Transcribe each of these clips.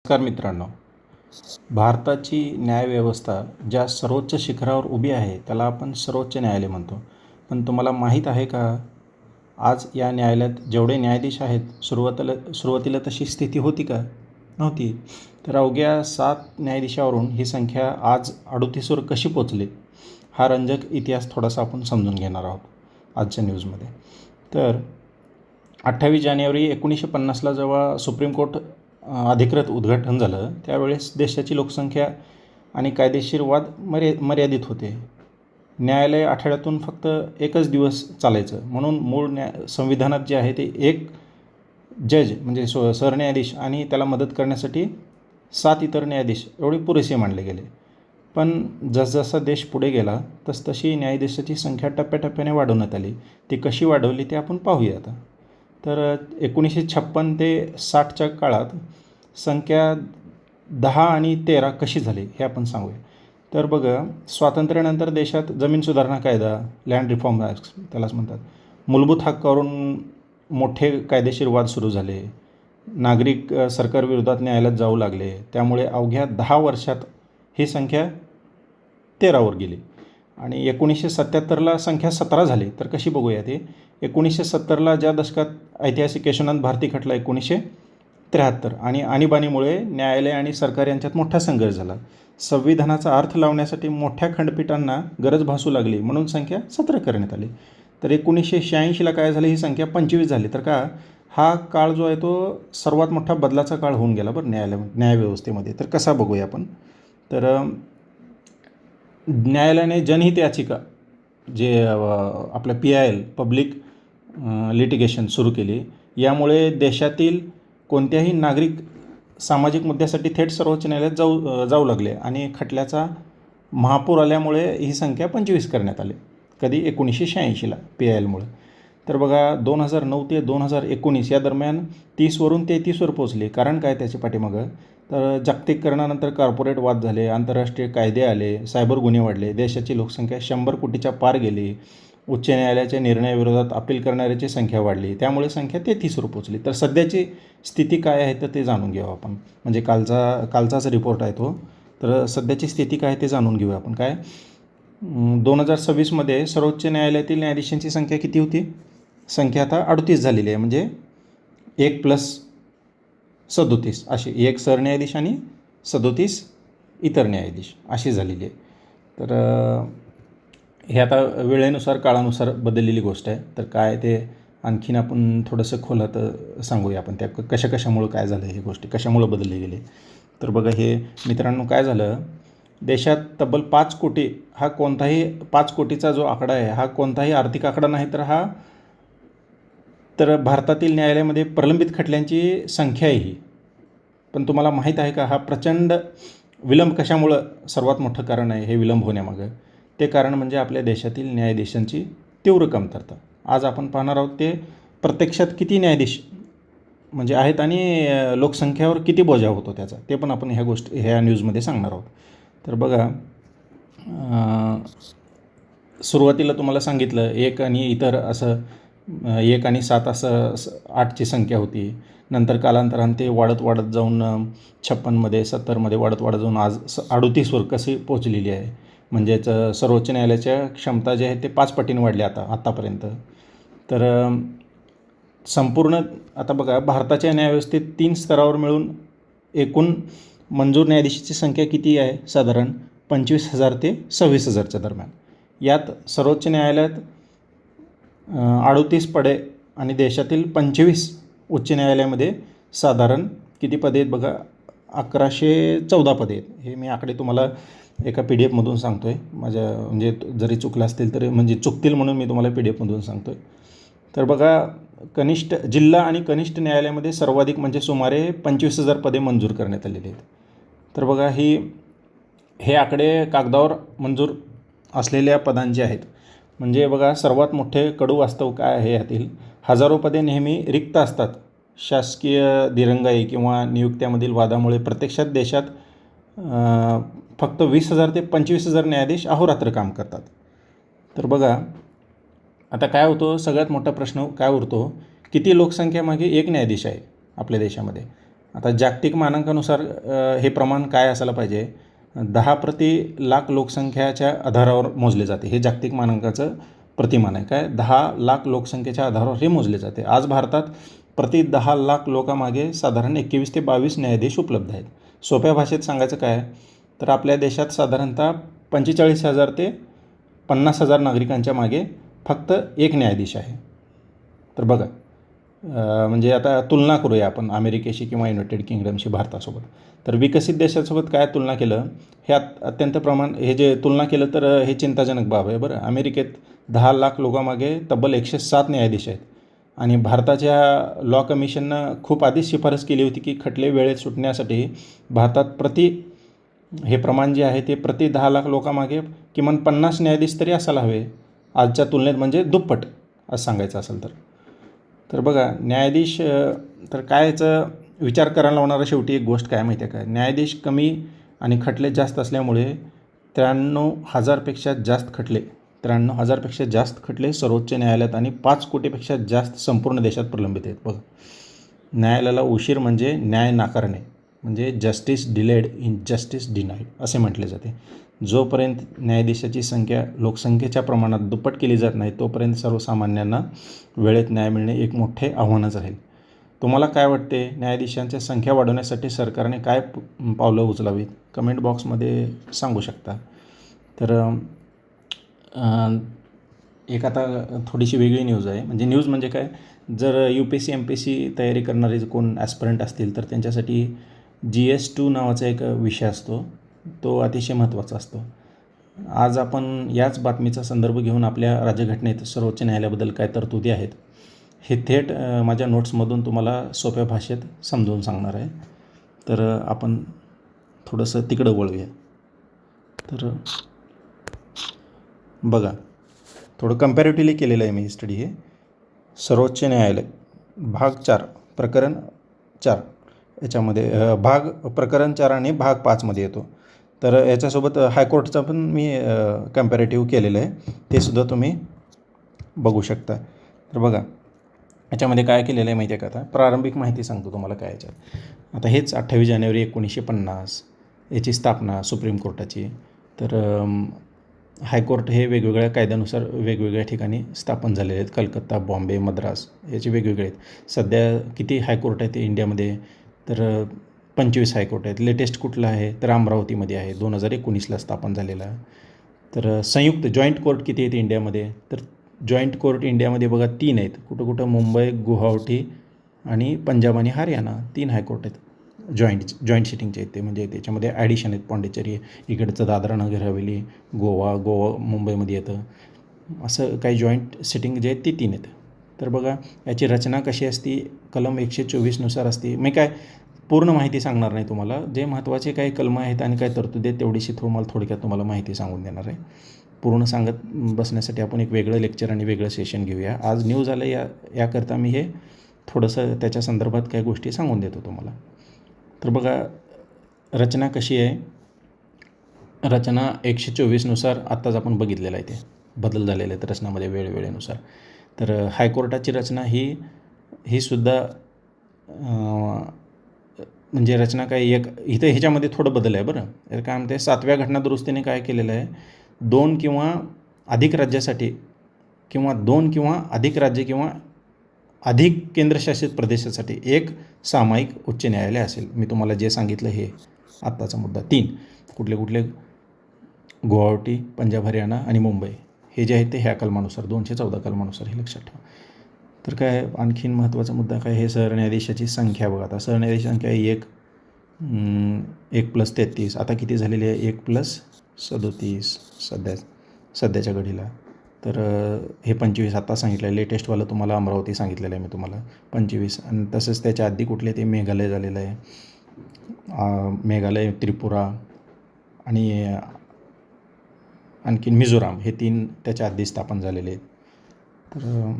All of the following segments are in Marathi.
नमस्कार मित्रांनो. भारताची न्यायव्यवस्था ज्या सर्वोच्च शिखरावर उभी आहे त्याला आपण सर्वोच्च न्यायालय म्हणतो. पण तुम्हाला माहीत आहे का, आज या न्यायालयात जेवढे न्यायाधीश आहेत सुरुवातीला तशी स्थिती होती का? नव्हती. तर अवघ्या 7 न्यायाधीशावरून ही संख्या आज 38वर कशी पोचली, हा रंजक इतिहास थोडासा आपण समजून घेणार आहोत आजच्या न्यूजमध्ये. तर 28 जानेवारी 1950ला जेव्हा सुप्रीम कोर्ट अधिकृत उद्घाटन झालं त्यावेळेस देशाची लोकसंख्या आणि कायदेशीर वाद मर्यादित होते. न्यायालय आठवड्यातून फक्त एकच दिवस चालायचं, म्हणून मूळ संविधानात जे आहे ते एक जज म्हणजे सरन्यायाधीश आणि त्याला मदत करण्यासाठी 7 इतर न्यायाधीश एवढे पुरेसे मानले गेले. पण जसजसा देश पुढे गेला तसतशी न्यायाधीशाची संख्या टप्प्याटप्प्याने वाढवण्यात आली. ती कशी वाढवली ते आपण पाहूया आता. तर 1956 ते 60च्या काळात संख्या 10 आणि 13 कशी झाली हे आपण सांगूया. तर बघा, स्वातंत्र्यानंतर देशात जमीन सुधारणा कायदा, लँड रिफॉर्म ॲक्ट त्यालाच म्हणतात, मूलभूत हक्कावरून मोठे कायदेशीर वाद सुरू झाले. नागरिक सरकारविरोधात न्यायालयात जाऊ लागले. त्यामुळे अवघ्या 10 वर्षात ही संख्या 13वर गेली आणि 1977ला संख्या 17 झाली. तर कशी बघूया ते. 1970ला ज्या दशकात ऐतिहासिक यशवंत भारती खटला 1973 आणि आणीबाणीमुळे न्यायालय आणि सरकार यांच्यात मोठा संघर्ष झाला. संविधानाचा अर्थ लावण्यासाठी मोठ्या खंडपीठांना गरज भासू लागली, म्हणून संख्या 17 करण्यात आली. तर 1986ला काय झालं, ही संख्या 25 झाली. तर का हा काळ जो आहे तो सर्वात मोठा बदलाचा काळ होऊन गेला बरं न्यायव्यवस्थेमध्ये. तर कसा बघूया आपण. तर न्यायालयाने जनहित याचिका जे आपल्या PIL पब्लिक लिटिगेशन सुरू केली. यामुळे देशातील कोणत्याही नागरिक सामाजिक मुद्द्यासाठी थेट सर्वोच्च न्यायालयात जाऊ लागले आणि खटल्याचा महापूर आल्यामुळे ही संख्या 25 करण्यात आली. कधी 1986ला PILमुळे. तर बघा, 2009 ते 2019 या दरम्यान 30वरून 33वर पोचली. कारण काय त्याच्या पाठीमागं, तर जागतिकीकरणानंतर कॉर्पोरेट वाद झाले, आंतरराष्ट्रीय कायदे आले, सायबर गुन्हे वाढले, देशाची लोकसंख्या 100 कोटीच्या पार गेली, उच्च न्यायालयाच्या निर्णयाविरोधात अपील करणाऱ्याची संख्या वाढली, त्यामुळे संख्या 33वर पोचली. तर सध्याची स्थिती काय आहे तर ते जाणून घेऊ आपण. म्हणजे कालचाच रिपोर्ट आहे तो. तर सध्याची स्थिती काय ते जाणून घेऊया आपण. काय 2026मध्ये सर्वोच्च न्यायालयातील न्यायाधीशांची संख्या किती होती? संख्या आता 38 झालेली आहे. म्हणजे 1+37 अशी, 1 सरन्यायाधीश आणि 37 इतर न्यायाधीश अशी झालेली आहे. तर हे आता वेळेनुसार काळानुसार बदललेली गोष्ट आहे. तर काय ते आणखीन आपण थोडंसं खोलात सांगूया आपण, त्या कशामुळं काय झालं, ही गोष्टी कशामुळं बदलली गेली. तर बघा, हे मित्रांनो काय झालं, देशात तब्बल 5 कोटी हा कोणताही 5 कोटीचा जो आकडा आहे हा कोणताही आर्थिक आकडा नाही, तर भारतातील न्यायालयामध्ये प्रलंबित खटल्यांची संख्या आहे ही. पण तुम्हाला माहीत आहे का, हा प्रचंड विलंब कशामुळं सर्वात मोठं कारण आहे हे विलंब होण्यामागं? ते कारण म्हणजे आपल्या देशातील न्यायाधीशांची तीव्र कमतरता. आज आपण पाहणार आहोत ते प्रत्यक्षात किती न्यायाधीश म्हणजे आहेत आणि लोकसंख्येवर किती बोजा होतो त्याचा, ते पण आपण ह्या न्यूजमध्ये सांगणार आहोत. तर बघा, सुरुवातीला तुम्हाला सांगितलं 1 आणि इतर असं 1 आणि 7 असं 8ची संख्या होती. नंतर कालांतराने ते वाढत जाऊन 56मध्ये 70मध्ये वाढत जाऊन आज 38वर कशी पोचलेली आहे. म्हणजेच सर्वोच्च न्यायालयाच्या क्षमता जे आहे ते 5 पटीने वाढल्या आतापर्यंत. तर संपूर्ण आता बघा, भारताच्या न्यायव्यवस्थेत 3 स्तरावर मिळून एकूण मंजूर न्यायाधीशाची संख्या किती आहे? साधारण 25,000 ते 26,000च्या दरम्यान. यात सर्वोच्च न्यायालयात 38 पदे आणि देशातील 25 उच्च न्यायालयामध्ये साधारण किती पदे आहेत बघा, 1114 पदे आहेत. हे मी आकडे तुम्हाला एका PDF मधून सांगतो आहे. म्हणजे जरी चुकलं असतील तरी, म्हणजे चुकतील म्हणून मी तुम्हाला PDF मधून सांगतो आहे. तर बघा, कनिष्ठ जिल्हा आणि कनिष्ठ न्यायालयामध्ये सर्वाधिक म्हणजे सुमारे 25,000 पदे मंजूर करण्यात आलेली आहेत. तर बघा, हे आकडे कागदावर मंजूर असलेल्या पदांचे आहेत. म्हणजे बघा, सर्वात मोठे कडू वास्तव काय आहे यातील, हजारो पदे नेहमी रिक्त असतात. शासकीय दिरंगाई किंवा नियुक्त्यामधील वादामुळे प्रत्यक्षात देशात फक्त 20,000 ते 25,000 न्यायाधीश अहोरात्र काम करतात. तर बघा, आता काय होतं, सगळ्यात मोठा प्रश्न काय उरतो, किती लोकसंख्येमागे एक न्यायाधीश आहे आपल्या देशामध्ये. आता जागतिक मानांकानुसार हे प्रमाण काय असायला पाहिजे, 10 प्रति लाख लोकसंख्याच्या आधारावर मोजले जाते. हे जागतिक मानांकाचं प्रतिमान आहे. काय 10 लाख लोकसंख्येच्या आधारावर हे मोजले जाते. आज भारतात प्रति 10 लाख लोकांमागे साधारण 21 ते 22 न्यायाधीश उपलब्ध आहेत. सोप्या भाषेत सांगायचं काय तर आपल्या देशात साधारणतः 45,000 ते 50,000 नागरिकांच्या मागे फक्त एक न्यायाधीश आहे. तर बघा, म्हणजे आता तुलना करूया आपण अमेरिकेशी किंवा युनायटेड किंगडमशी भारतासोबत. तर विकसित देशासोबत काय तुलना केलं, हे अत्यंत हे जे तुलना केलं तर हे चिंताजनक बाब आहे बरं. अमेरिकेत 10 लाख लोकांमागे तब्बल 107 न्यायाधीश आहेत आणि भारताच्या लॉ कमिशननं खूप आधीच शिफारस केली होती की खटले वेळेत सुटण्यासाठी भारतात हे प्रमाण जे आहे ते प्रति 10 लाख लोकांमागे किमान 50 न्यायाधीश तरी असायला हवे, आजच्या तुलनेत म्हणजे दुप्पट असं सांगायचं असेल तर. तर बघा, न्यायाधीश तर काय याचं विचार करायला लावणारा शेवटी एक गोष्ट काय माहिती आहे का, न्यायाधीश कमी आणि खटले जास्त असल्यामुळे 93,000पेक्षा जास्त खटले सर्वोच्च न्यायालयात आणि 5 कोटीपेक्षा जास्त संपूर्ण देशात प्रलंबित आहेत. बघा, न्यायालयाला उशीर म्हणजे न्याय नाकारणे, म्हणजे justice delayed in justice denied असे म्हटले जाते. जोपर्यंत न्यायाधीशाची संख्या लोकसंख्येच्या प्रमाणात दुप्पट केली जात नाही तोपर्यंत सर्वसामान्यांना वेळेत न्याय मिळणे एक मोठे आव्हानच राहील. तुम्हाला काय वाटते, न्यायाधीशांची संख्या वाढवण्यासाठी सरकारने काय पावलं उचलावीत? कमेंट बॉक्समध्ये सांगू शकता. तर एक आता थोडीशी वेगळी न्यूज आहे. न्यूज म्हणजे काय, जर UPSC MPSC तयारी करणारे कोण ॲस्पिरंट असतील तर त्यांच्यासाठी GS2 नावाचा एक विषय असतो, तो अतिशय महत्त्वाचा असतो. आज आपण याच बातमीचा संदर्भ घेऊन आपल्या राज्यघटनेत सर्वोच्च न्यायालयाबद्दल काय तरतुदी आहेत हे थेट माझ्या नोट्समधून तुम्हाला सोप्या भाषेत समजावून सांगणार आहे. तर आपण थोडंसं तिकडं वळूया. तर बघा, थोडं कम्पॅरेटिव्हली केलेलं आहे मी स्टडी. हे सर्वोच्च न्यायालय भाग 4 प्रकरण 4 याच्यामध्ये प्रकरण 4 आणि भाग 5मध्ये येतो. तर याच्यासोबत हायकोर्टचा पण मी कम्पॅरेटिव्ह केलेलं आहे, ते सुद्धा तुम्ही बघू शकता. तर बघा, याच्यामध्ये काय केलेलं आहे माहिती आहे का, आता प्रारंभिक माहिती सांगतो तुम्हाला काय याच्यात. आता हेच 28 जानेवारी 1950 याची स्थापना सुप्रीम कोर्टाची. तर हायकोर्ट हे वेगवेगळ्या कायद्यानुसार वेगवेगळ्या ठिकाणी स्थापन झालेले आहेत. कलकत्ता, बॉम्बे, मद्रास याचे वेगवेगळे आहेत. सध्या किती हायकोर्ट आहेत इंडियामध्ये, तर 25 हायकोर्ट आहेत. लेटेस्ट कुठलं आहे तर अमरावतीमध्ये आहे, 2019ला स्थापन झालेला. तर संयुक्त जॉईंट कोर्ट किती आहेत इंडियामध्ये, तर जॉईंट कोर्ट इंडियामध्ये बघा 3 आहेत. कुठं मुंबई, गुवाहाटी आणि पंजाब आणि हरियाणा 3 हायकोर्ट आहेत. जॉईंट सिटिंगचे आहेत ते, म्हणजे त्याच्यामध्ये ॲडिशन आहेत. पॉंडिचेरी इकडचं दादरा नगर हवेली, गोवा मुंबईमध्ये येतं. असं काही जॉईंट सिटिंग जे आहेत ती 3 आहेत. तर बघा, याची रचना कशी असती, कलम 124नुसार असते. मी काय पूर्ण माहिती सांगणार नाही तुम्हाला, जे महत्त्वाचे काही कलमं आहेत आणि काय तरतुदी आहेत तेवढीशी थोडक्यात तुम्हाला माहिती सांगून देणार आहे. पूर्ण सांगत बसण्यासाठी आपण एक वेगळं लेक्चर आणि वेगळं सेशन घेऊया. आज न्यूज आलं याकरता मी हे थोडंसं त्याच्या संदर्भात काही गोष्टी सांगून देतो तुम्हाला. तर बघा, रचना कशी आहे, रचना 124नुसार आत्ताच आपण बघितलेलं आहे, ते बदल झालेले आहेत रचनामध्ये वेळेनुसार. तर हायकोर्टाची रचना ही सुद्धा म्हणजे रचना काय इथं ह्याच्यामध्ये थोडं बदल आहे बरं. काय म्हणते, 7व्या घटनादुरुस्तीने काय केलेलं आहे, 2 किंवा अधिक राज्यासाठी किंवा 2 किंवा अधिक राज्य किंवा अधिक केंद्रशासित प्रदेशासाठी एक सामायिक उच्च न्यायालय असेल. मी तुम्हाला जे सांगितलं हे आत्ताचा मुद्दा. 3 कुठले गुवाहाटी, पंजाब, हरियाणा आणि मुंबई हे जे आहेत ते ह्या कलमानुसार 214 कलमानुसार हे लक्षात ठेवा. तर काय आणखीन महत्त्वाचा मुद्दा काय, हे सरन्यायाधीशाची संख्या बघा. आता सरन्यायाधीश संख्या 1+33. आता किती झालेली आहे, 1+37 सध्याच्या घडीला. तर हे 25 आता सांगितलं आहे. लेटेस्टवालं तुम्हाला अमरावती सांगितलेलं आहे मी तुम्हाला 25. आणि तसंच त्याच्या आधी कुठले ते मेघालय झालेलं आहे, मेघालय, त्रिपुरा आणि आणखीन मिझोराम हे 3 त्याच्या आधी स्थापन झालेले आहेत. तर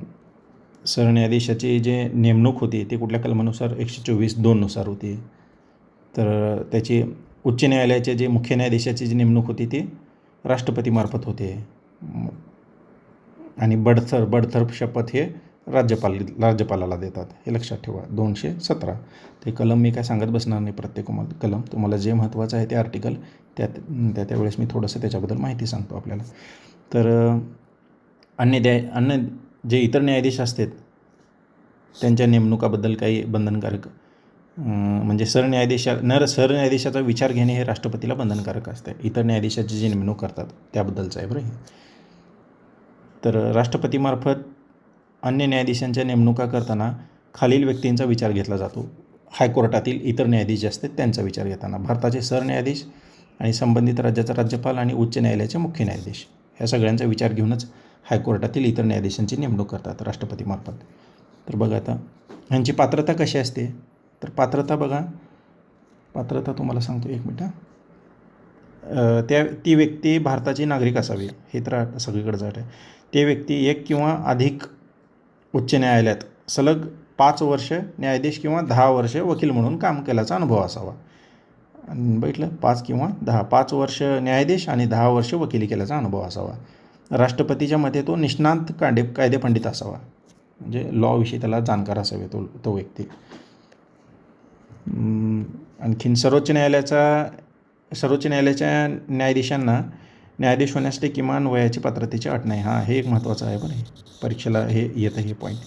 सरन्यायाधीशाची जे नेमणूक होती ती कुठल्या कलमानुसार 124(2) होती. तर त्याची उच्च न्यायालयाचे जे मुख्य न्यायाधीशाची जी नेमणूक होती ती राष्ट्रपतीमार्फत होते आणि बडतर्फ शपथ हे राज्यपालाला देतात, हे लक्षात ठेवा. 217 ते कलम मी काय सांगत बसणार नाही प्रत्येक कलम. तुम्हाला जे महत्त्वाचं आहे ते आर्टिकल त्यावेळेस मी थोडंसं त्याच्याबद्दल माहिती सांगतो आपल्याला. तर अन्य जे इतर न्यायाधीश असतात त्यांच्या नेमणुकाबद्दल काही बंधनकारक म्हणजे सरन्यायाधीशाचा विचार घेणे हे राष्ट्रपतीला बंधनकारक असते. इतर न्यायाधीशाची जी नेमणूक करतात त्याबद्दलचं आहे बरं हे. तर राष्ट्रपतीमार्फत अन्य न्यायाधीशांच्या नेमणुका करताना खालील व्यक्तींचा विचार घेतला जातो. हायकोर्टातील इतर न्यायाधीश जे असतात त्यांचा विचार घेताना भारताचे सरन्यायाधीश आणि संबंधित राज्याचा राज्यपाल आणि उच्च न्यायालयाचे मुख्य न्यायाधीश ह्या सगळ्यांचा विचार घेऊनच हायकोर्टातील इतर न्यायाधीशांची नेमणूक करतात राष्ट्रपतीमार्फत. तर बघा आता ह्यांची पात्रता कशी असते. तर पात्रता बघा, पात्रता तुम्हाला सांगतो एक मिनिट. ती व्यक्ती भारताची नागरिक असावी हे तर सगळीकडे आहे. ते व्यक्ती एक किंवा अधिक उच्च न्यायालयात सलग 5 वर्ष न्यायाधीश किंवा 10 वर्ष वकील म्हणून काम केल्याचा अनुभव असावा. आणि बघितलं 5 वर्ष न्यायाधीश आणि 10 वर्ष वकिली केल्याचा अनुभव असावा. राष्ट्रपतीच्या मते तो निष्णात कायदेपंडित असावा, म्हणजे लॉविषयी त्याला जाणकार असावे तो व्यक्ती. आणखीन सर्वोच्च न्यायालयाच्या न्यायाधीशांना न्यायाधीश होण्यासाठी किमान वयाची पात्रतेची अट नाही. हे एक महत्त्वाचं आहे बरं. परीक्षेला हे येतं हे पॉईंट,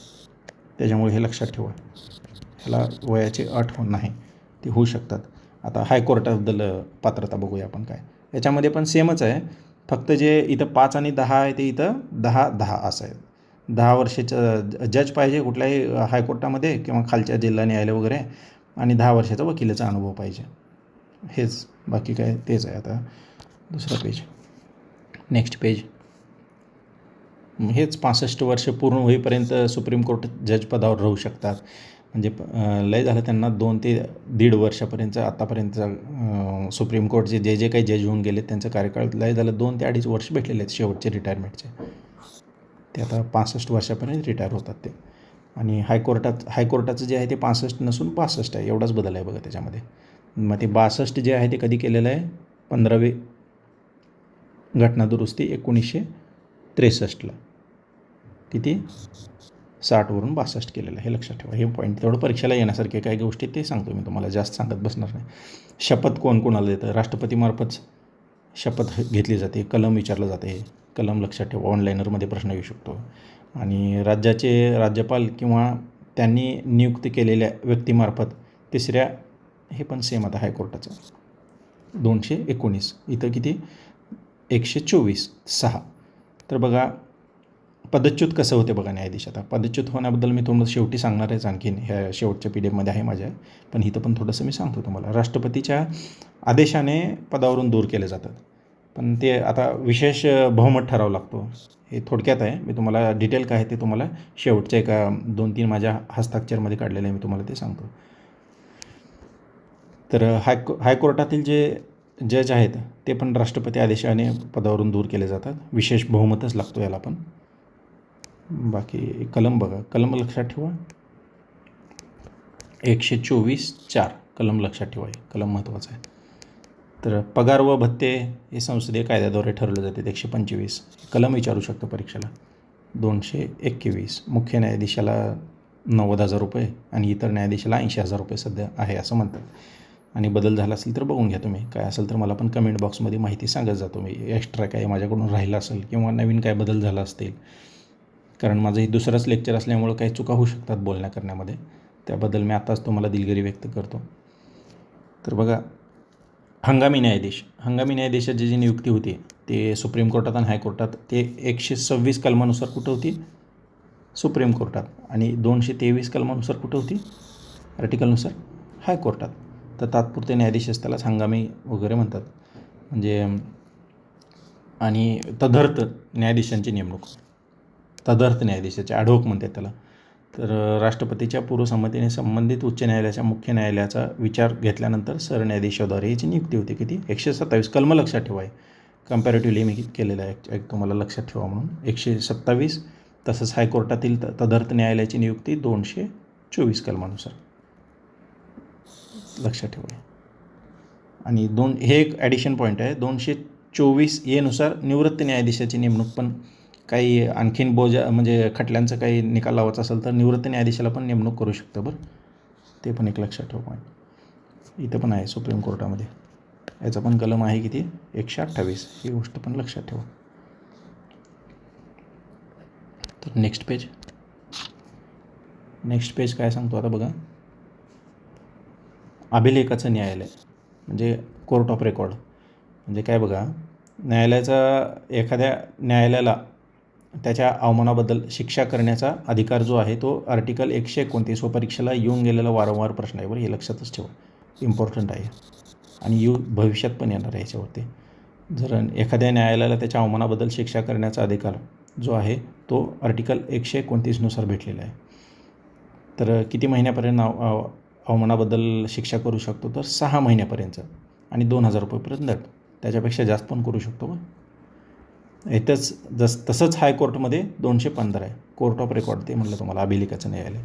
त्याच्यामुळे हे लक्षात ठेवा. ह्याला वयाची अट नाही, ते होऊ शकतात. आता हायकोर्टाबद्दल पात्रता बघूया आपण काय. याच्यामध्ये पण सेमच आहे, फक्त जे इथं 5 आणि 10 आहे ते इथं 10 असं आहे. 10 वर्षाचं जज पाहिजे कुठल्याही हायकोर्टामध्ये किंवा खालच्या जिल्हा न्यायालय वगैरे, आणि 10 वर्षाचा वकिलीचा अनुभव पाहिजे. हेच, बाकी काय तेच आहे. आता दुसरा पेज, नेक्स्ट पेज. हेच 65 वर्ष पूर्ण होईपर्यंत सुप्रीम कोर्ट जज पदावर राहू शकतात. म्हणजे लय झालं त्यांना 2 ते 1.5 वर्षापर्यंत आत्तापर्यंत सुप्रीम कोर्टचे जे काही जज होऊन गेले त्यांचं कार्यकाळ लय झालं 2 ते 2.5 वर्ष भेटलेले आहेत शेवटचे रिटायरमेंटचे. ते आता 65 वर्षापर्यंत रिटायर होतात ते. आणि हायकोर्टाचं जे आहे ते 65 नसून 62 आहे, एवढाच बदल आहे बघा त्याच्यामध्ये. मग ते 62 जे आहे ते कधी केलेलं आहे, 15वी घटनादुरुस्ती 1963ला. किती 60वरून 62 केलेलं आहे, हे लक्षात ठेवा. हे पॉईंट तेवढं परीक्षेला येण्यासारखे काही गोष्टी ते सांगतो मी तुम्हाला, जास्त सांगत बसणार नाही. शपथ कोणाला देतं, राष्ट्रपतीमार्फत शपथ घेतली जाते. कलम विचारलं जाते, कलम लक्षात ठेवा. ऑनलाईनरमध्ये प्रश्न येऊ शकतो. आणि राज्याचे राज्यपाल किंवा त्यांनी नियुक्त केलेल्या व्यक्तीमार्फत तिसऱ्या, हे पण सेम आता हायकोर्टाचं 219. इथं किती 124 तर बघा पदच्युत कसं होते बघा न्यायाधीश. आता पदच्युत होण्याबद्दल मी तुम्हाला शेवटी सांगणार आहेच, आणखीन ह्या शेवटच्या PDF आहे माझ्या, पण इथं पण थोडंसं मी सांगतो तुम्हाला. राष्ट्रपतीच्या आदेशाने पदावरून दूर केले जातात, पण ते आता विशेष बहुमत ठराव लागतो. हे थोडक्यात आहे, मी तुम्हाला डिटेल काय आहे ते तुम्हाला शेवटच्या एका 2-3 माझ्या हस्ताक्षरमध्ये काढलेलं आहे, मी तुम्हाला ते सांगतो. तर हायकोर्टातील जे जज आहेत ते पण राष्ट्रपती आदेशाने पदावरून दूर केले जातात. विशेष बहुमतच लागतो याला पण. बाकी कलम बघा, कलम लक्षात ठेवा. 124(4) कलम लक्षात ठेवा, कलम महत्त्वाचं आहे. तर पगार व भत्ते हे संसदीय कायद्याद्वारे ठरवले जाते. 125 कलम विचारू शकतो परीक्षेला. 221 मुख्य न्यायाधीशाला 90,000 रुपये आणि इतर न्यायाधीशाला 80,000 रुपये सध्या आहे असं म्हणतात. आणि बदल झाला असेल तर बघून घ्या तुम्ही, काय असेल तर मला पण कमेंट बॉक्समध्ये माहिती सांगत जातो मी. एक्स्ट्रा काय माझ्याकडून राहिलं असेल किंवा नवीन काय बदल झाला असतील, कारण माझं हे दुसरंच लेक्चर असल्यामुळं काही चुका होऊ शकतात बोलण्या करण्यामध्ये, त्याबद्दल मी आताच तुम्हाला दिलगिरी व्यक्त करतो. तर बघा हंगामी न्यायाधीशाची जी नियुक्ती होती ते सुप्रीम कोर्टात आणि हायकोर्टात, ते 126 कलमानुसार कुठं होती, सुप्रीम कोर्टात. आणि 223 कलमानुसार कुठं होती, आर्टिकलनुसार हायकोर्टात. तर तात्पुरते न्यायाधीश त्यालाच हंगामी वगैरे म्हणतात. म्हणजे आणि तदर्थ न्यायाधीशांची नेमणूक, तदर्थ न्यायाधीशाचे ॲडव्होक म्हणतात त्याला. तर राष्ट्रपतीच्या पूर्वसंमतीने संबंधित उच्च न्यायालयाच्या मुख्य न्यायालयाचा विचार घेतल्यानंतर सरन्यायाधीशाद्वारे याची नियुक्ती होते. किती 127 कलम लक्षात ठेवा. कम्पॅरेटिव्हली मी केलेलं आहे एक तुम्हाला लक्षात ठेवा म्हणून. 127. तसंच हायकोर्टातील तदर्थ न्यायालयाची नियुक्ती 224 कलमानुसार लक्षात ठेवा. आणि हे एक ॲडिशन पॉईंट आहे, 224A नुसार निवृत्त न्यायाधीशाची नेमणूक पण काही आणखीन बोजा म्हणजे खटल्यांचं काही निकाल लावायचा असेल तर निवृत्त न्यायाधीशाला पण नेमणूक करू शकतं. बरं, ते पण एक लक्षात ठेवा पॉईंट. इथं पण आहे सुप्रीम कोर्टामध्ये. याचा पण कलम आहे किती, 128. ही गोष्ट पण लक्षात ठेवा. तर नेक्स्ट पेज काय सांगतो आता बघा. अभिलेखाचं न्यायालय म्हणजे कोर्ट ऑफ रेकॉर्ड म्हणजे काय बघा. एखाद्या न्यायालयाला त्याच्या अवमानाबद्दल शिक्षा करण्याचा अधिकार जो आहे तो आर्टिकल 129 व परीक्षेला येऊन गेलेला वारंवार प्रश्न आहे. बरं, हे लक्षातच ठेवा, इम्पॉर्टंट आहे आणि भविष्यात पण येणार आहे ह्याच्यावरती. जर एखाद्या न्यायालयाला त्याच्या अवमानाबद्दल शिक्षा करण्याचा अधिकार जो आहे तो आर्टिकल 129नुसार भेटलेला आहे. तर किती महिन्यापर्यंत अवमानाबद्दल शिक्षा करू शकतो, तर 6 महिन्यापर्यंत आणि 2,000 रुपयेपर्यंत दंड. त्याच्यापेक्षा जास्त पण करू शकतो. इथंच तसंच हायकोर्टमध्ये 215 आहे, कोर्ट ऑफ रेकॉर्ड. ते म्हटलं तुम्हाला अभिलेखाचं न्यायालय.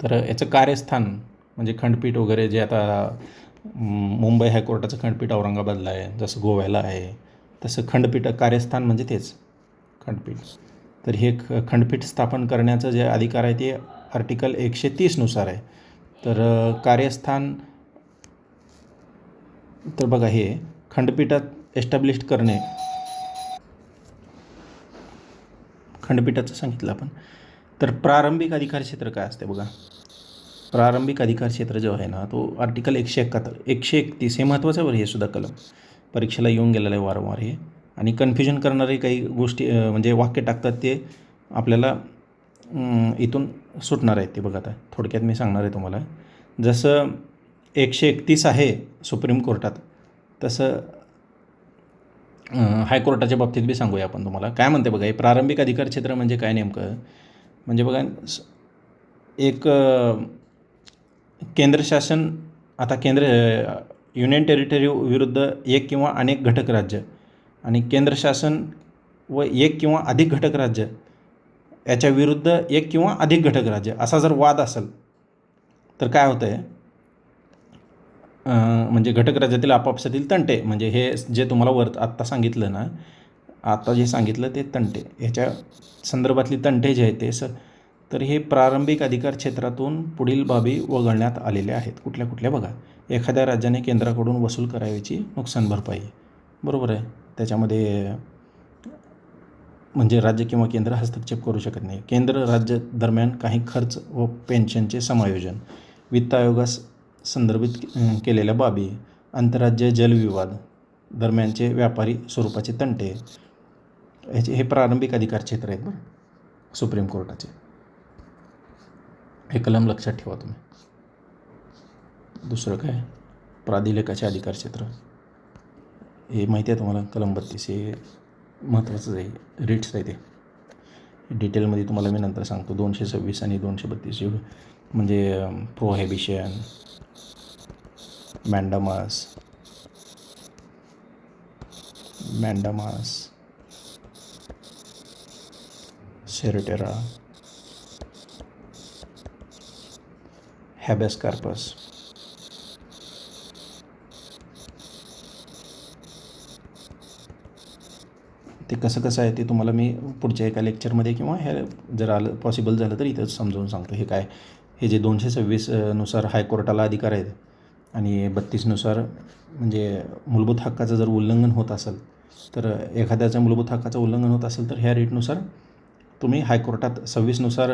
तर याचं कार्यस्थान म्हणजे खंडपीठ वगैरे जे आता मुंबई हायकोर्टाचं खंडपीठ औरंगाबादला आहे, जसं गोव्याला आहे, तसं खंडपीठ कार्यस्थान म्हणजे तेच खंडपीठ. तर हे खंडपीठ स्थापन करण्याचं जे अधिकार आहे ते आर्टिकल 130नुसार आहे. तर कार्यस्थान तर बघा, हे खंडपीठात एस्टॅब्लिश करणे, खंडपीठाचं सांगितलं आपण. तर प्रारंभिक अधिकार क्षेत्र काय असते बघा. प्रारंभिक अधिकार क्षेत्र जो आहे ना तो आर्टिकल 131 हे महत्त्वाचं आहे. हे सुद्धा कलम परीक्षेला येऊन गेलेलं आहे वारंवार हे. आणि कन्फ्युजन करणारे काही गोष्टी म्हणजे वाक्य टाकतात ते आपल्याला इथून सुटणार आहेत. ते बघा आता थोडक्यात मी सांगणार आहे तुम्हाला. जसं 131 आहे सुप्रीम कोर्टात, तसं हायकोर्टाच्या बाबतीत बी सांगूया आपण तुम्हाला. काय म्हणते बघा, हे प्रारंभिक अधिकार क्षेत्र म्हणजे काय नेमकं. म्हणजे बघा, एक केंद्र शासन, आता युनियन टेरिटरी विरुद्ध एक किंवा अनेक घटक राज्य आणि केंद्र शासन व एक किंवा अधिक घटक राज्य याच्या विरुद्ध एक किंवा अधिक घटक राज्य असा जर वाद असेल तर काय होतं आहे, म्हणजे घटक राज्यातील आपापसातील तंटे, म्हणजे हे जे तुम्हाला आत्ता सांगितलं ना, आता जे सांगितलं ते तंटे, ह्याच्या संदर्भातली तंटे जे आहेत ते तर हे प्रारंभिक अधिकार क्षेत्रातून पुढील बाबी वगळण्यात आलेल्या आहेत. कुठल्या कुठल्या बघा. एखाद्या राज्याने केंद्राकडून वसूल करावयाची नुकसान भरपाई, बरोबर आहे. त्याच्यामध्ये म्हणजे राज्य किंवा केंद्र हस्तक्षेप करू शकत नाही. केंद्र राज्य दरम्यान काही खर्च व पेन्शनचे समायोजन, वित्त आयोगास संदर्भित केलेल्या बाबी, आंतरराज्य जलविवाद दरम्यानचे व्यापारी स्वरूपाचे तंटे, हे प्रारंभिक अधिकार क्षेत्र आहेत बरं सुप्रीम कोर्टाचे. हे कलम लक्षात ठेवा तुम्ही. दुसरं काय, प्राधिलेखाचे अधिकार क्षेत्र, हे माहिती आहे तुम्हाला. कलम 32 हे महत्त्वाचंच आहे. रिट्स आहे ते डिटेलमध्ये तुम्हाला मी नंतर सांगतो. 226 आणि 232 म्हणजे प्रोहिबिशन, मॅन्डामास, सेरेटेरा, हॅबेस कार्पस, ते कसं आहे ते तुम्हाला मी पुढच्या एका लेक्चरमध्ये किंवा ह्या जर आलं पॉसिबल झालं तर इथंच समजावून सांगतो. हे काय, हे जे 226नुसार हायकोर्टाला अधिकार आहेत आणि 32नुसार म्हणजे मूलभूत हक्काचं जर उल्लंघन होत असेल, तर एखाद्याचं मूलभूत हक्काचं उल्लंघन होत असेल तर ह्या रेटनुसार तुम्ही हायकोर्टात 26नुसार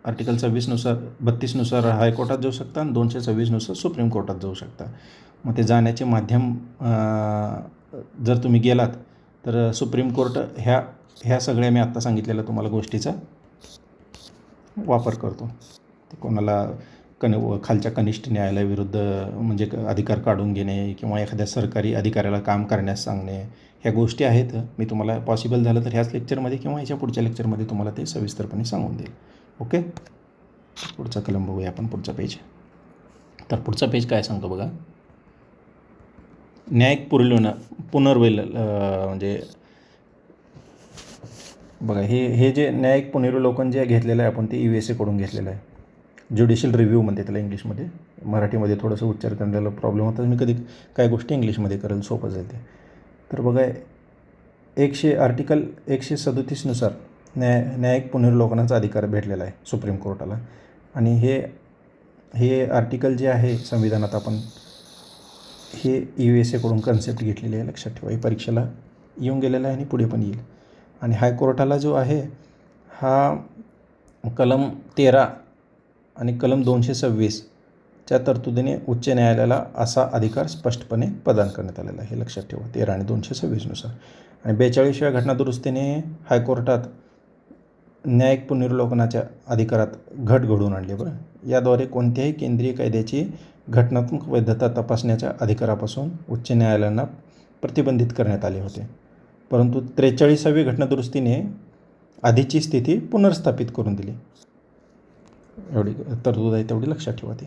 आर्टिकल 26नुसार 32नुसार हायकोर्टात जाऊ शकता आणि 226नुसार सुप्रीम कोर्टात जाऊ शकता. मग ते जाण्याचे माध्यम जर तुम्ही गेलात तर सुप्रीम कोर्ट ह्या सगळ्या मी आत्ता सांगितलेल्या तुम्हाला गोष्टीचा वापर करतो. ते कोणाला खालच्या कनिष्ठ न्यायालयाविरुद्ध म्हणजे अधिकार काढून घेणे किंवा एखाद्या सरकारी अधिकाऱ्याला काम करण्यास सांगणे, ह्या गोष्टी आहेत. मी तुम्हाला पॉसिबल झालं तर ह्याच लेक्चरमध्ये किंवा ह्याच्या पुढच्या लेक्चरमध्ये तुम्हाला ते सविस्तरपणे सांगून देईल. ओके, पुढचा कलम बघूया आपण, पुढचा पेज. तर पुढचा पेज काय सांगतो बघा. न्यायिक म्हणजे बघा, हे जे न्यायिक पुनर्विलोकन जे घेतलेलं आहे आपण ते USA कडून घेतलेलं आहे. ज्युडिशियल रिव्ह्यू म्हणते त्याला इंग्लिशमध्ये. मराठीमध्ये थोडंसं उच्चार करण्याला प्रॉब्लेम होता. मी कधी काय गोष्टी इंग्लिशमध्ये करेल, सोपं जाईल ते. तर बघा, आर्टिकल 137नुसार न्यायिक पुनर्विलोकनाचा अधिकार भेटलेला आहे सुप्रीम कोर्टाला. आणि हे आर्टिकल जे आहे संविधानात आपण हे USA कडून कन्सेप्ट घेतलेली आहे, लक्षात ठेवा. ही परीक्षेला येऊन गेलेला आहे आणि पुढे पण येईल. आणि हायकोर्टाला जो आहे हा कलम 13 आणि कलम 226च्या तरतुदीने उच्च न्यायालयाला असा अधिकार स्पष्टपणे प्रदान करण्यात आलेला आहे, हे लक्षात ठेवा. 13 आणि 226नुसार. आणि 42व्या घटनादुरुस्तीने हायकोर्टात न्यायिक पुनर्विलोकनाच्या अधिकारात घट घडवून आणली. बरं, याद्वारे कोणत्याही केंद्रीय कायद्याची घटनात्मक वैधता तपासण्याच्या अधिकारापासून उच्च न्यायालयांना प्रतिबंधित करण्यात आले होते. परंतु 43वी घटनादुरुस्तीने आधीची स्थिती पुनर्स्थापित करून दिली. एवढी तरतूद आहे, तेवढी लक्षात ठेवा ती.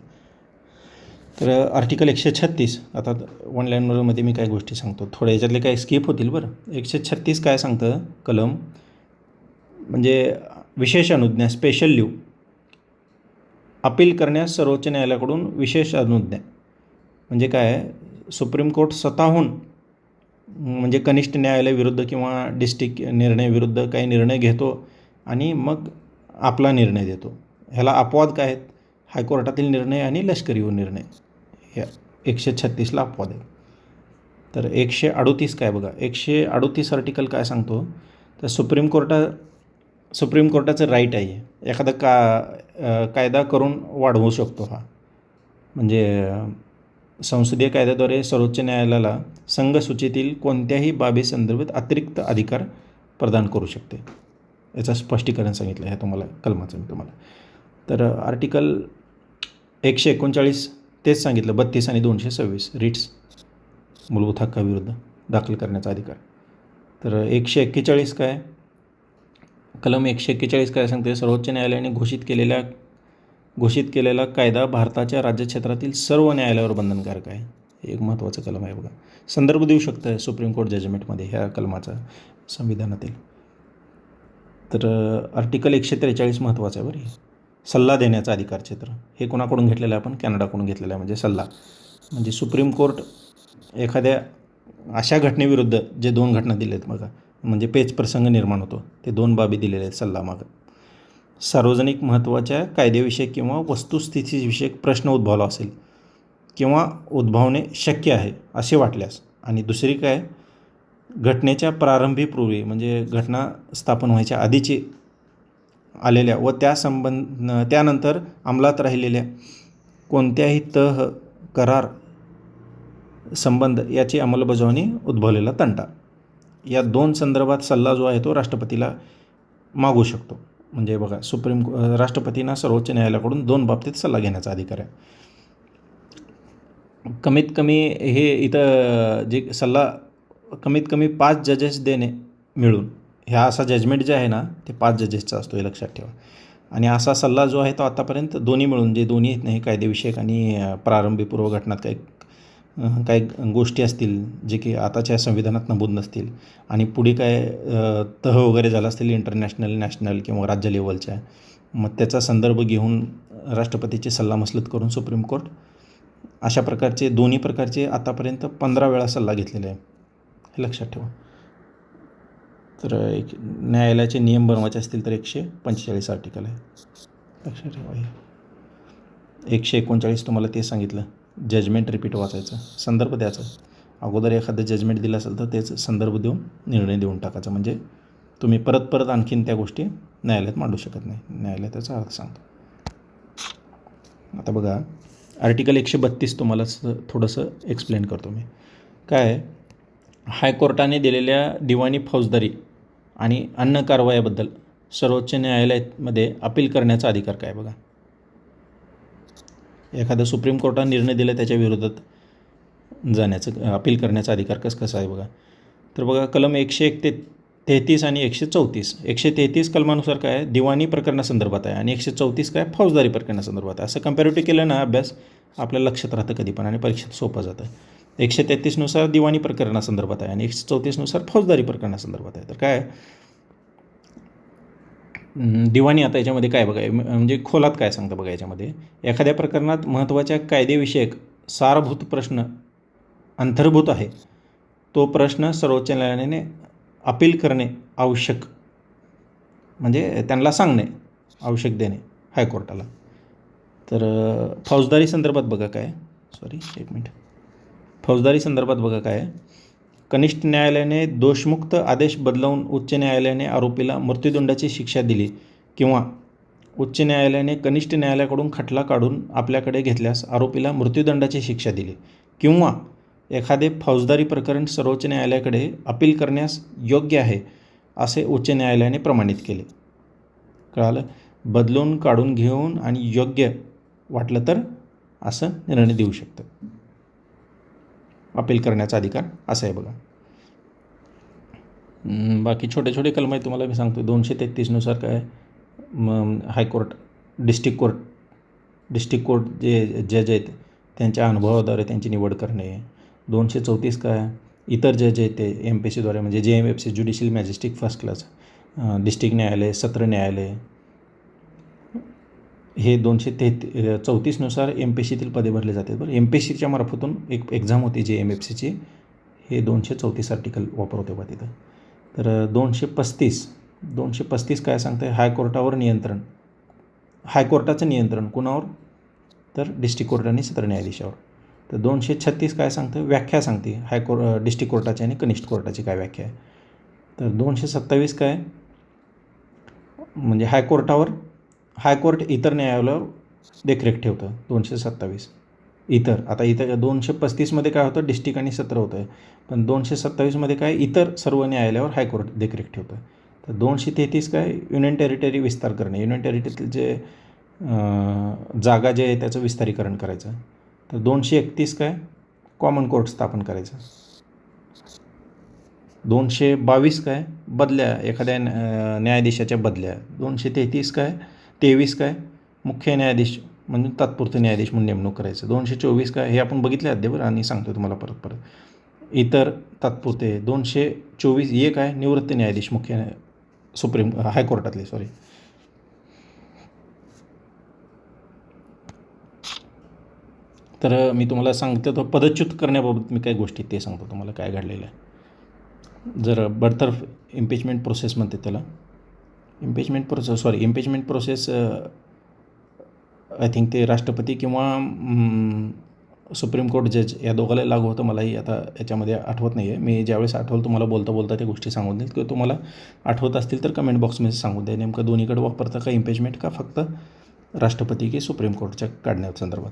तर आर्टिकल 136, आता वन लाईनमध्ये मी काही गोष्टी सांगतो, थोड्या याच्यातले काही स्किप होतील. बरं, 136 काय सांगतं कलम, म्हणजे विशेष अनुज्ञा, स्पेशल लीव अपील करण्यास सर्वोच्च न्यायालयाकडून विशेष अनुज्ञा. म्हणजे काय, सुप्रीम कोर्ट स्वतःहून म्हणजे कनिष्ठ न्यायालय विरुद्ध किंवा डिस्ट्रिक्ट निर्णय विरुद्ध काही निर्णय घेतो आणि मग आपला निर्णय देतो. ह्याला अपवाद काय आहेत, हायकोर्टातील निर्णय आणि लष्करी निर्णय, ह्या 136ला अपवाद आहे. तर 138 काय बघा, 138 आर्टिकल काय सांगतो, तर सुप्रीम कोर्टाचं राईट आहे एखादा कायदा करून वाढवू शकतो हा. म्हणजे संसदीय कायद्याद्वारे सर्वोच्च न्यायालयाला संघसूचीतील कोणत्याही बाबी संदर्भात अतिरिक्त अधिकार प्रदान करू शकते. याचं स्पष्टीकरण सांगितलं आहे तुम्हाला कलमाचं मी तुम्हाला. तर आर्टिकल 139 तेच सांगितलं, 32 आणि 226 रिट्स मूलभूत हक्काविरुद्ध दाखल करण्याचा अधिकार. तर 141 काय, कलम 141 काय सांगते, सर्वोच्च न्यायालयाने घोषित केलेला कायदा भारताच्या राज्यक्षेत्रातील सर्व न्यायालयावर बंधनकारक आहे. हे एक महत्त्वाचं कलम आहे बघा. संदर्भ देऊ शकतं सुप्रीम कोर्ट जजमेंटमध्ये ह्या कलमाचा संविधानातील. तर आर्टिकल 143 महत्त्वाचं आहे बरं. सल्ला देण्याचा अधिकार क्षेत्र हे कोणाकडून घेतलेलं आहे, आपण कॅनडाकडून घेतलेलं आहे. म्हणजे सल्ला, म्हणजे सुप्रीम कोर्ट एखाद्या अशा घटनेविरुद्ध जे 2 घटना दिल्या आहेत बघा, म्हणजे पेच प्रसंग निर्माण होतो, ते 2 बाबी दिलेले आहेत सल्ला मागं. सार्वजनिक महत्त्वाच्या कायदेविषयक किंवा वस्तुस्थितीविषयक प्रश्न उद्भवला असेल किंवा उद्भवणे शक्य आहे असे वाटल्यास, आणि दुसरी काय, घटनेच्या प्रारंभीपूर्वी म्हणजे घटना स्थापन व्हायच्या आधीची आलेल्या व त्यानंतर अंमलात राहिलेल्या कोणत्याही करार, संबंध याची अंमलबजावणी उद्भवलेला तंटा, या 2 संदर्भात सल्ला जो आहे तो राष्ट्रपतीला मागू शकतो. म्हणजे बघा, राष्ट्रपतींना सर्वोच्च न्यायालयाकडून 2 बाबतीत सल्ला घेण्याचा अधिकार आहे. कमीत कमी हे इथं जे सल्ला कमीत कमी 5 जजेस मिळून ह्या असा जजमेंट जे आहे ना ते 5 जजेसचा असतो, हे लक्षात ठेवा. आणि असा सल्ला जो आहे तो आतापर्यंत दोन्ही मिळून, जे दोन्ही आहेत नाही, कायदेविषयक आणि प्रारंभीपूर्व घटनात काही गोष्टी असतील जे की आताच्या संविधानात नमूद नसतील, आणि पुढे काय वगैरे झाला असतील इंटरनॅशनल, नॅशनल किंवा राज्य लेवलच्या, मग त्याचा संदर्भ घेऊन राष्ट्रपतीची सल्लामसलत करून सुप्रीम कोर्ट अशा प्रकारचे दोन्ही प्रकारचे आतापर्यंत 15 वेळा सल्ला घेतलेला आहे, हे लक्षात ठेवा. तर न्यायालयाचे नियम बनवायचे असतील तर 145 आर्टिकल आहे, लक्षात ठेवा. 139 तुम्हाला ते सांगितलं, जजमेंट रिपीट वाचायचं, संदर्भ द्यायचा. अगोदर एखादं जजमेंट दिलं असेल तर तेच संदर्भ देऊन निर्णय देऊन टाकायचा, म्हणजे तुम्ही परत आणखीन त्या गोष्टी न्यायालयात मांडू शकत नाही. न्यायालय त्याचा अर्थ सांगतो. आता बघा, आर्टिकल 132 तुम्हाला थोडंसं एक्सप्लेन करतो मी. काय, हायकोर्टाने दिलेल्या दिवाणी फौजदारी आणि अन्य कारवायाबद्दल सर्वोच्च न्यायालयामध्ये अपील करण्याचा अधिकार काय बघा. एखादा सुप्रीम कोर्टाने निर्णय दिला त्याच्या विरोधात जाण्याचं, अपील करण्याचा अधिकार कसं आहे बघा. तर बघा, कलम 133 आणि 134. 133 कलमानुसार काय, दिवाणी प्रकरणासंदर्भात आहे, आणि 134 काय, फौजदारी प्रकरणासंदर्भात आहे. असं कम्पॅरेटिव्ह केलं ना अभ्यास, आपल्याला लक्षात राहतं कधी पण आणि परीक्षेत सोपं जातं. 133नुसार दिवाणी प्रकरणासंदर्भात आहे आणि 134नुसार फौजदारी प्रकरणासंदर्भात आहे. तर काय, दिवाणी आता याच्यामध्ये काय बघा, म्हणजे खोलात काय सांगतं बघा. याच्यामध्ये एखाद्या प्रकरणात महत्त्वाच्या कायदेविषयक सारभूत प्रश्न अंतर्भूत आहे, तो प्रश्न सर्वोच्च न्यायालयाने अपील करणे आवश्यक, म्हणजे त्यांना सांगणे आवश्यक देणे हायकोर्टाला. तर फौजदारी संदर्भात बघा काय, एक मिनिट, फौजदारी संदर्भात बघा काय, कनिष्ठ न्यायालयाने दोषमुक्त आदेश बदलवून उच्च न्यायालयाने आरोपीला मृत्यूदंडाची शिक्षा दिली किंवा उच्च न्यायालयाने कनिष्ठ न्यायालयाकडून खटला काढून आपल्याकडे घेतल्यास आरोपीला मृत्यूदंडाची शिक्षा दिली किंवा एखादे फौजदारी प्रकरण सर्वोच्च न्यायालयाकडे अपील करण्यास योग्य आहे असे उच्च न्यायालयाने प्रमाणित केले. कळालं? बदलून काढून घेऊन आणि योग्य वाटलं तर असं निर्णय देऊ शकतं. अपील करण्याचा अधिकार असा आहे बघा. बाकी छोटे छोटे कलम आहे तुम्हाला मी सांगतो. 233नुसार काय, हायकोर्ट, डिस्ट्रिक्ट कोर्ट जे जज आहेत त्यांच्या अनुभवाद्वारे त्यांची निवड करणे. 234 काय, इतर जज आहेत ते MPSCद्वारे, म्हणजे JMFC, judicial magistrate first class, district न्यायालय, सत्र न्यायालय, हे 234नुसार MPSCतील पदे भरले जातात. बरं, MPSCच्या मार्फतून एक एक्झाम होती JMFCची, हे 234 आर्टिकल वापरवते बा तिथं. तर 235 काय सांगतं आहे, हायकोर्टावर नियंत्रण, हायकोर्टाचं नियंत्रण कुणावर, तर डिस्ट्रिक्ट कोर्ट आणि सत्र न्यायाधीशावर. तर 236 काय सांगतं, व्याख्या सांगते डिस्ट्रिक्ट कोर्टाची आणि कनिष्ठ कोर्टाची काय व्याख्या आहे. तर 227 काय, म्हणजे हायकोर्ट इतर न्यायालयावर देखरेख ठेवतं. 227 इतर. आता इथं 235मध्ये काय होतं, डिस्ट्रिक्ट आणि सत्र होतं, पण 227मध्ये काय, इतर सर्व न्यायालयावर हायकोर्ट देखरेख ठेवतं. तर 233 काय, युनियन टेरिटरी विस्तार करणे, युनियन टेरिटरीतील जे जागा जे आहे त्याचं विस्तारीकरण करायचं. तर 231 काय, कॉमन कोर्ट स्थापन करायचं. 222 काय, बदल्या, एखाद्या न्यायाधीशाच्या बदल्या. 223 काय, मुख्य न्यायाधीश म्हणजे तात्पुरते न्यायाधीश म्हणून नेमणूक करायचं. 224 काय, हे आपण बघितले बरं, आणि सांगतो तुम्हाला परत इतर तात्पुरते. 224 काय, निवृत्त न्यायाधीश मुख्य हायकोर्टातले. तर मी तुम्हाला सांगतो तो पदच्युत करण्याबाबत मी काही गोष्टी ते सांगतो तुम्हाला काय घडलेलं आहे. जर बडतर्फ इम्पिचमेंट प्रोसेस म्हणते त्याला, इम्पिचमेंट प्रोसेस आय थिंक ते राष्ट्रपती किंवा सुप्रीम कोर्ट जज या दोघाला लागू होतं. मलाही आता याच्यामध्ये आठवत नाही आहे. मी ज्यावेळेस आठवलं तुम्हाला बोलता त्या गोष्टी सांगून देईल, किंवा तुम्हाला आठवत असतील तर कमेंट बॉक्समध्ये सांगून द्या. नेमकं दोन्हीकडे वापरता का इम्पिचमेंट, का फक्त राष्ट्रपती की सुप्रीम कोर्टच्या काढण्यासंदर्भात.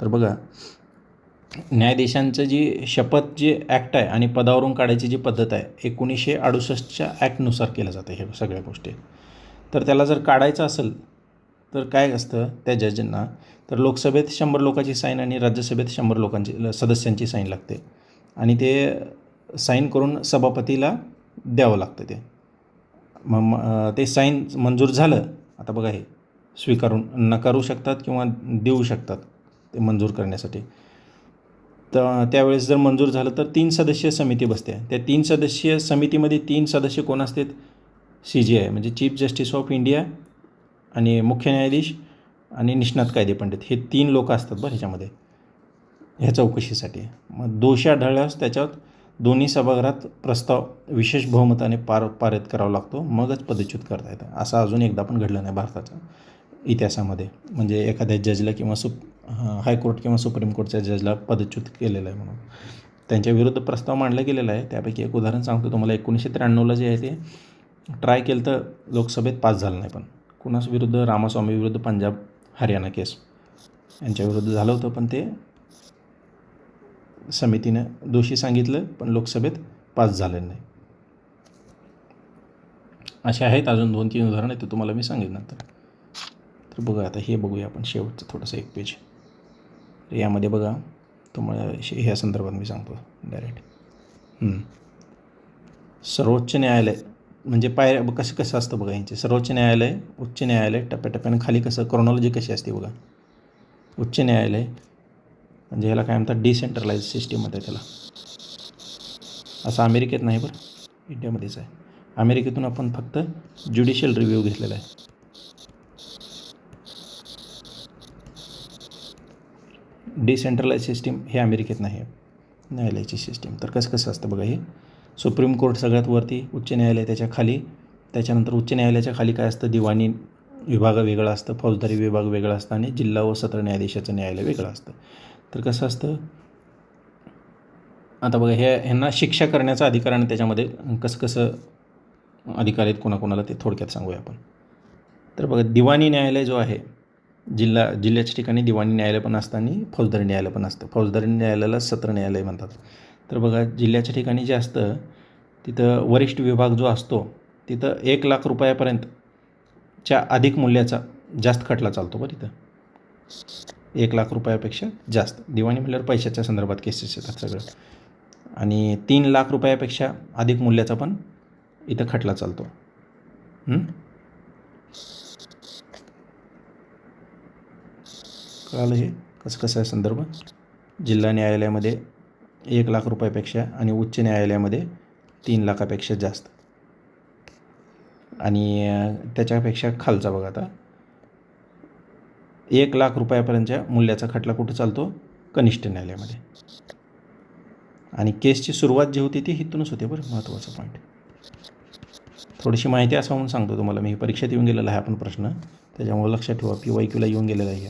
तर बघा, न्यायाधीशांचं जी शपथ जी ॲक्ट आहे आणि पदावरून काढायची जी पद्धत आहे 1968च्या ॲक्टनुसार केलं जातं हे सगळ्या गोष्टी. तर त्याला जर काढायचं असेल तर काय असतं त्या जजांना, तर लोकसभेत 100 लोकांची साईन आणि राज्यसभेत 100 सदस्यांची साईन लागते, आणि ते साईन करून सभापतीला द्यावं लागतं. ते मग ते साईन मंजूर झालं, आता बघा हे नकारू शकतात किंवा देऊ शकतात ते मंजूर करण्यासाठी. तर त्यावेळेस जर मंजूर झालं तर 3 सदस्यीय समिती बसते. त्या 3 सदस्यीय समितीमध्ये 3 सदस्य कोण असतात, CJI म्हणजे चीफ जस्टिस ऑफ इंडिया, आणि मुख्य न्यायाधीश आणि निष्णात कायदे पंडित, हे 3 लोक असतात बरं ह्याच्यामध्ये, ह्या चौकशीसाठी. मग दोषी आढळल्यास त्याच्यात दोन्ही सभागृहात प्रस्ताव विशेष बहुमताने पारित करावा लागतो, मगच पदच्युत करता येतं. असं अजून एकदा पण घडलं नाही भारताच्या इतिहासामध्ये, म्हणजे एखाद्या जजला किंवा हायकोर्ट किंवा सुप्रीम कोर्टच्या जजला पदच्युत केलेलं आहे म्हणून. त्यांच्या विरुद्ध प्रस्ताव मांडला गेलेला आहे. त्यापैकी एक उदाहरण सांगतो तुम्हाला. 1993ला जे आहे ते ट्राय केलं तर लोकसभेत पास झालं नाही, पण कुणास विरुद्ध, रामास्वामी विरुद्ध पंजाब हरियाणा केस यांच्या विरुद्ध झालं होतं, पण ते समितीनं दोषी सांगितलं, पण लोकसभेत पास झालेलं नाही. असे आहेत अजून 2-3 उदाहरणं आहेत, ते तुम्हाला मी सांगेन नंतर. तर बघा, आता हे बघूया आपण शेवटचं थोडंसं एक पेज. यामध्ये बघा तुम्हाला ह्या संदर्भात मी सांगतो डायरेक्ट. सर्वोच्च न्यायालय म्हणजे कसं असतं बघा यांचे. सर्वोच्च न्यायालय, उच्च न्यायालय, टप्प्याटप्प्याने खाली कसं क्रोनॉलॉजी कशी असते बघा. उच्च न्यायालय म्हणजे ह्याला काय म्हणतात, डिसेंट्रलाइज सिस्टीम आहे त्याला. असं अमेरिकेत नाही बरं, इंडियामध्येच आहे. अमेरिकेतून आपण फक्त ज्युडिशियल रिव्ह्यू घेतलेला आहे. डिसेंट्रलाइज सिस्टीम हे अमेरिकेत नाही आहे न्यायालयाची सिस्टीम. तर कसं असतं बघा हे. सुप्रीम कोर्ट सगळ्यात वरती, उच्च न्यायालय त्याच्या खाली, त्याच्यानंतर उच्च न्यायालयाच्या खाली काय असतं, दिवाणी विभाग वेगळं असतं, फौजदारी विभाग वेगळं असतं आणि जिल्हा व सत्र न्यायाधीशाचं न्यायालय वेगळं असतं. तर कसं असतं, आता बघा ह्यांना शिक्षा करण्याचा अधिकार आणि त्याच्यामध्ये कसं अधिकार आहेत कोणाकोणाला ते थोडक्यात सांगूया आपण. तर बघा, दिवाणी न्यायालय जो आहे, जिल्ह्याच्या ठिकाणी दिवाणी न्यायालय पण असतं आणि फौजदारी न्यायालय पण असतं. फौजदारी न्यायालयाला सत्र न्यायालय म्हणतात. तर बघा, जिल्ह्याच्या ठिकाणी जे असतं तिथं वरिष्ठ विभाग जो असतो तिथं 1,00,000 रुपयापर्यंतच्या अधिक मूल्याचा जास्त खटला चालतो बरं. तिथं 1,00,000 रुपयापेक्षा जास्त, दिवाणी म्हणल्यावर पैशाच्या संदर्भात केसेस येतात सगळं. आणि 3,00,000 रुपयापेक्षा अधिक मूल्याचा पण इथं खटला चालतो. कळालं हे कसं आहे संदर्भ. जिल्हा न्यायालयामध्ये 1,00,000 रुपयापेक्षा आणि उच्च न्यायालयामध्ये 3,00,000पेक्षा जास्त. आणि त्याच्यापेक्षा खालचा बघा, आता 1,00,000 रुपयापर्यंतच्या मूल्याचा खटला कुठं चालतो, कनिष्ठ न्यायालयामध्ये. आणि केसची सुरुवात जी होती ती इथूनच होते बरं, महत्त्वाचा पॉईंट. थोडीशी माहिती असं म्हणून सांगतो तुम्हाला, मी परीक्षेत येऊन गेलेला आहे आपण प्रश्न, त्याच्यामुळे लक्षात ठेवा. PYQला येऊन गेलेला आहे.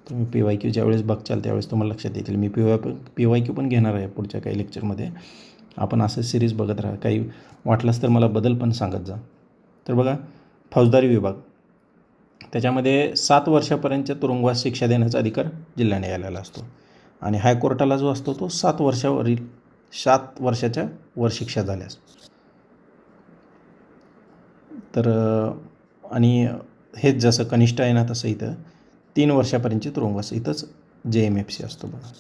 तुम्ही PYQ ज्यावेळेस बघचाल त्यावेळेस तुम्हाला लक्षात येतील. मी PYQ पण घेणार आहे पुढच्या काही लेक्चरमध्ये. आपण असं सिरीज बघत राहा, काही वाटलंच तर मला बदल पण सांगत जा. तर बघा, फौजदारी विभाग त्याच्यामध्ये 7 वर्षापर्यंतच्या तुरुंगवास शिक्षा देण्याचा अधिकार जिल्हा न्यायालयाला असतो. आणि हायकोर्टाला जो असतो तो 7 वर्षाच्या वर शिक्षा झाल्यास. तर आणि हेच जसं कनिष्ठ आहे ना, तसं इथं 3 वर्षापर्यंतची तुरुंगवास. इथंच JMFC असतो बघा.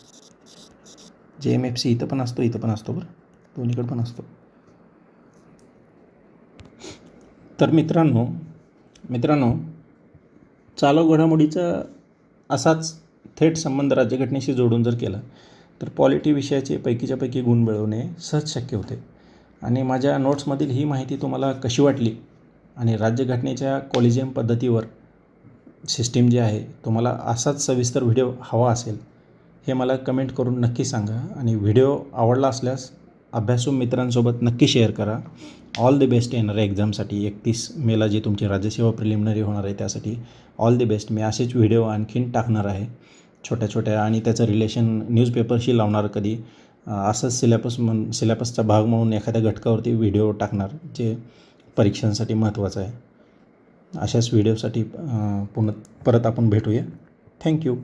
JMFC इथं पण असतो, इथं पण असतो बरं, दोन्हीकडे पण असतो. तर मित्रांनो चालू घडामोडीचा असाच थेट संबंध राज्यघटनेशी जोडून जर केला तर पॉलिटी विषयाचे पैकीच्या पैकी गुण मिळवणे सहज शक्य होते. आणि माझ्या नोट्समधील ही माहिती तुम्हाला कशी वाटली आणि राज्यघटनेच्या कॉलेजियम पद्धतीवर सिस्टीम जी आहे, तुम्हाला असाच सविस्तर व्हिडिओ हवा असेल हे मला कमेंट करून नक्की सांगा. आणि व्हिडिओ आवडला असल्यास अभ्यासू मित्रांसोबत नक्की शेअर करा. ऑल दी बेस्ट येणाऱ्या एक्झामसाठी. 31 मेला जी तुमची राज्यसेवा प्रिलिमिनरी होणार आहे त्यासाठी ऑल दी बेस्ट. मी असेच व्हिडिओ आणखीन टाकणार आहे छोट्या आणि त्याचं रिलेशन न्यूजपेपरशी लावणार कधी. असंच सिलेबसचा भाग म्हणून एखाद्या घटकावरती व्हिडिओ टाकणार जे परीक्षांसाठी महत्त्वाचं आहे. अशाच व्हिडिओसाठी परत आपण भेटूया. थँक्यू.